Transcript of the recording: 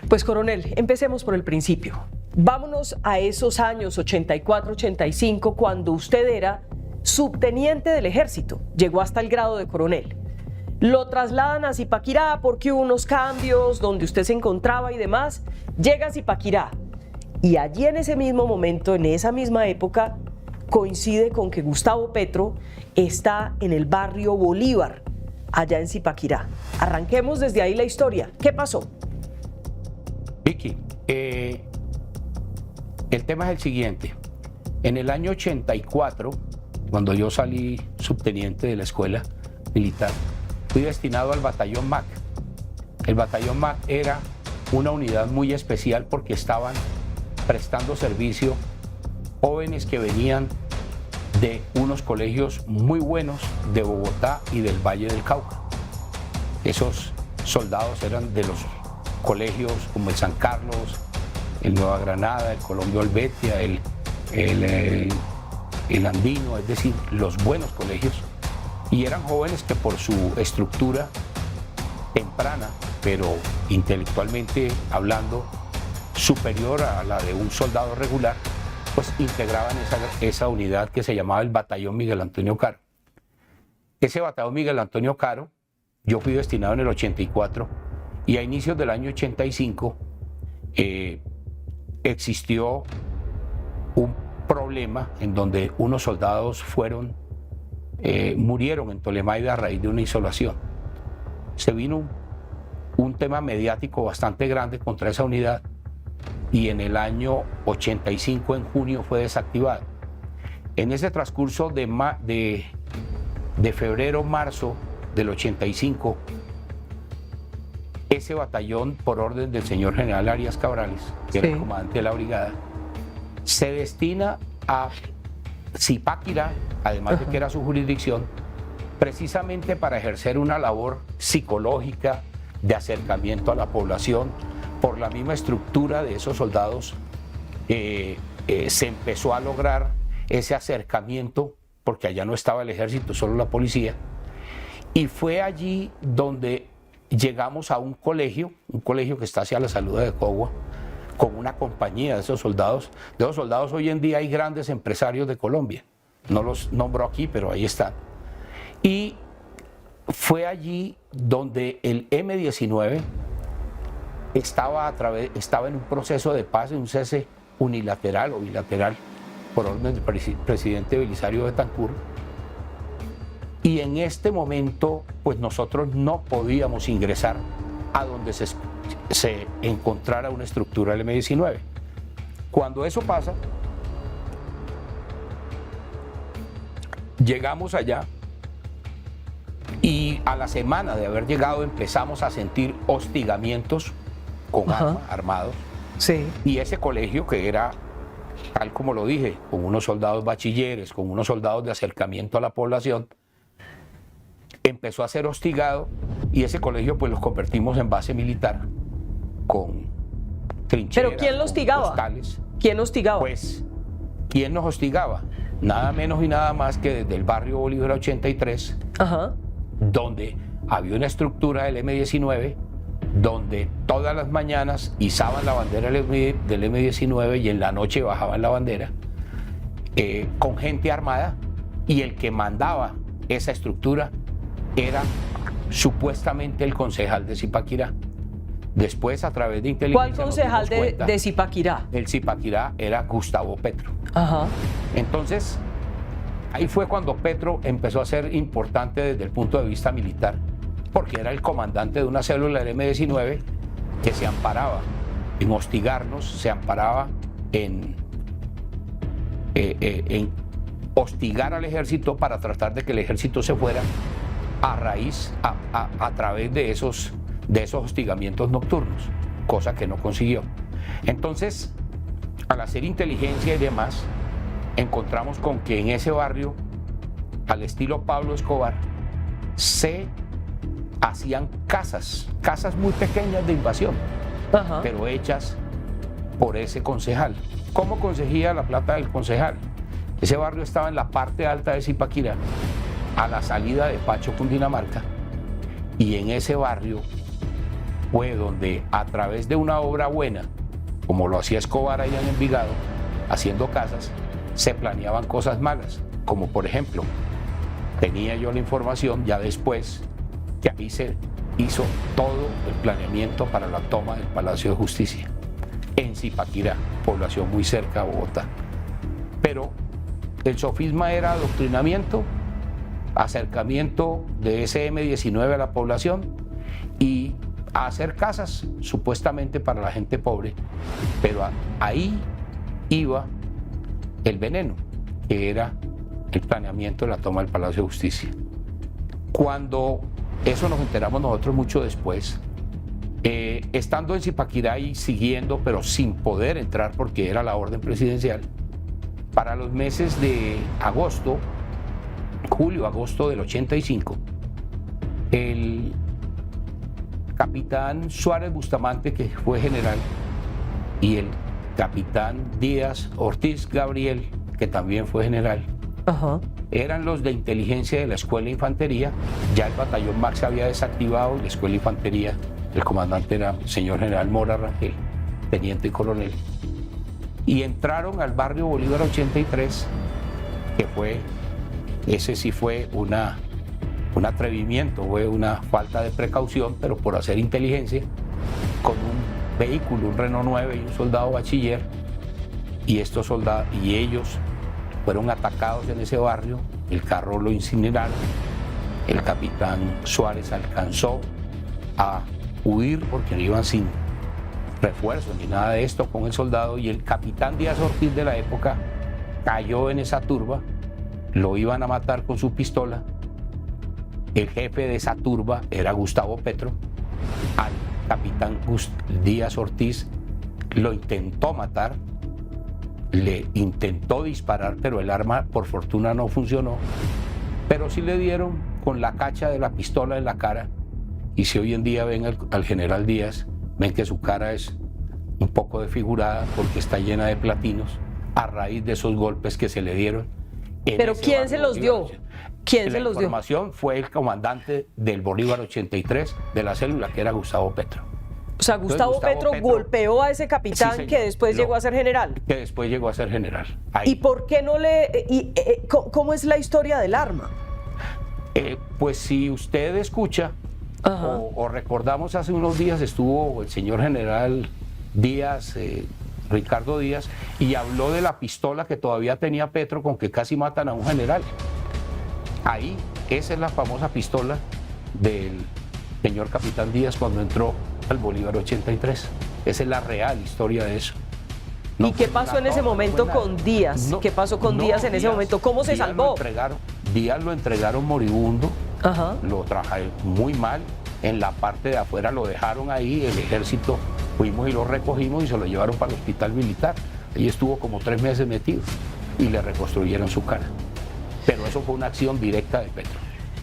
Pues coronel, empecemos por el principio. Vámonos a esos años 84-85, cuando usted era subteniente del ejército, llegó hasta el grado de coronel. Lo trasladan a Zipaquirá porque hubo unos cambios donde usted se encontraba y demás. Llega a Zipaquirá y allí en ese mismo momento, en esa misma época, coincide con que Gustavo Petro está en el barrio Bolívar, allá en Zipaquirá. Arranquemos desde ahí la historia. ¿Qué pasó? Vicky, el tema es el siguiente. En el año 84, cuando yo salí subteniente de la escuela militar, fui destinado al batallón MAC. El batallón MAC era una unidad muy especial porque estaban prestando servicio jóvenes que venían de unos colegios muy buenos de Bogotá y del Valle del Cauca. Esos soldados eran de los colegios como el San Carlos, el Nueva Granada, el Colombia Helvetia, el Andino, es decir, los buenos colegios. Y eran jóvenes que por su estructura temprana, pero intelectualmente hablando superior a la de un soldado regular, pues integraban esa unidad que se llamaba el Batallón Miguel Antonio Caro. Ese Batallón Miguel Antonio Caro, yo fui destinado en el 84 y a inicios del año 85 existió un problema en donde unos soldados murieron en Tolemaida a raíz de una isolación. Se vino un tema mediático bastante grande contra esa unidad y en el año 85, en junio, fue desactivado. En ese transcurso de febrero, marzo del 85, ese batallón, por orden del señor general Arias Cabrales, que era el comandante de la brigada, se destina a Zipaquirá, además de que era su jurisdicción, precisamente para ejercer una labor psicológica de acercamiento a la población. Por la misma estructura de esos soldados se empezó a lograr ese acercamiento, porque allá no estaba el ejército, solo la policía, y fue allí donde llegamos a un colegio que está hacia la Salud de Cogua, con una compañía de esos soldados. De esos soldados hoy en día hay grandes empresarios de Colombia, no los nombro aquí, pero ahí están. Y fue allí donde el M-19 estaba en un proceso de paz, en un cese unilateral o bilateral por orden del presidente Belisario Betancur. Y en este momento, pues nosotros no podíamos ingresar a donde se encontrara una estructura del M-19. Cuando eso pasa, llegamos allá y a la semana de haber llegado empezamos a sentir hostigamientos con armas, armados. Sí. Y ese colegio, que era, tal como lo dije, con unos soldados bachilleres, con unos soldados de acercamiento a la población, empezó a ser hostigado y ese colegio pues los convertimos en base militar con trincheras. ¿Pero quién lo hostigaba? Postales. ¿Quién hostigaba? Pues, ¿quién nos hostigaba? Nada menos y nada más que desde el barrio Bolívar 83, donde había una estructura del M-19, donde todas las mañanas izaban la bandera del M-19 y en la noche bajaban la bandera, con gente armada, y el que mandaba esa estructura era supuestamente el concejal de Zipaquirá. Después, a través de inteligencia... ¿Cuál concejal de Zipaquirá? El Zipaquirá era Gustavo Petro. Entonces, ahí fue cuando Petro empezó a ser importante desde el punto de vista militar, porque era el comandante de una célula del M-19 que se amparaba en hostigarnos, se amparaba en hostigar al ejército para tratar de que el ejército se fuera a través de esos hostigamientos nocturnos, cosa que no consiguió. Entonces, al hacer inteligencia y demás, encontramos con que en ese barrio, al estilo Pablo Escobar, se hacían casas muy pequeñas de invasión, pero hechas por ese concejal. ¿Cómo conseguía la plata del concejal? Ese barrio estaba en la parte alta de Zipaquirá, a la salida de Pacho, Cundinamarca, y en ese barrio fue donde a través de una obra buena, como lo hacía Escobar allá en Envigado, haciendo casas, se planeaban cosas malas, como por ejemplo, tenía yo la información ya después que ahí se hizo todo el planeamiento para la toma del Palacio de Justicia, en Zipaquirá, población muy cerca a Bogotá. Pero el sofisma era adoctrinamiento, acercamiento de SM-19 a la población y a hacer casas supuestamente para la gente pobre, pero ahí iba el veneno, que era el planeamiento de la toma del Palacio de Justicia. Cuando eso nos enteramos nosotros mucho después, estando en Zipaquirá y siguiendo, pero sin poder entrar porque era la orden presidencial, para los meses de agosto, julio-agosto del 85, el capitán Suárez Bustamante, que fue general, y el capitán Díaz Ortiz Gabriel, que también fue general, eran los de inteligencia de la Escuela de Infantería. Ya el batallón Max se había desactivado y la Escuela de Infantería, el comandante era el señor general Mora Rangel, teniente y coronel. Y entraron al barrio Bolívar 83, que fue, ese sí fue un atrevimiento, fue una falta de precaución, pero por hacer inteligencia, con un vehículo, un Renault 9 y un soldado bachiller, y estos soldados y ellos fueron atacados en ese barrio, el carro lo incineraron, el capitán Suárez alcanzó a huir porque no iban sin refuerzos ni nada de esto con el soldado, y el capitán Díaz Ortiz de la época cayó en esa turba, lo iban a matar con su pistola. El jefe de esa turba era Gustavo Petro. Al capitán Díaz Ortiz lo intentó matar, le intentó disparar, pero el arma por fortuna no funcionó, pero sí le dieron con la cacha de la pistola en la cara. Y si hoy en día ven al general Díaz, ven que su cara es un poco desfigurada porque está llena de platinos a raíz de esos golpes que se le dieron. ¿Pero quién se los dio? ¿Quién se los dio? La información fue el comandante del Bolívar 83 de la célula, que era Gustavo Petro. O sea, Gustavo Petro golpeó a ese capitán, sí, que después llegó a ser general. Que después llegó a ser general. Ahí. ¿Y por qué no le...? ¿Cómo es la historia del arma? Pues si usted escucha, o recordamos, hace unos días estuvo el señor general Díaz, Ricardo Díaz, y habló de la pistola que todavía tenía Petro con que casi matan a un general. Ahí, esa es la famosa pistola del señor capitán Díaz cuando entró al Bolívar 83. Esa es la real historia de eso. ¿Y qué pasó en ese momento con Díaz? ¿Qué pasó con Díaz en ese momento? ¿Cómo se salvó? Díaz lo entregaron moribundo, lo trajeron muy mal. En la parte de afuera lo dejaron ahí, el ejército, fuimos y lo recogimos y se lo llevaron para el hospital militar. Ahí estuvo como 3 meses metido y le reconstruyeron su cara. Pero eso fue una acción directa de Petro.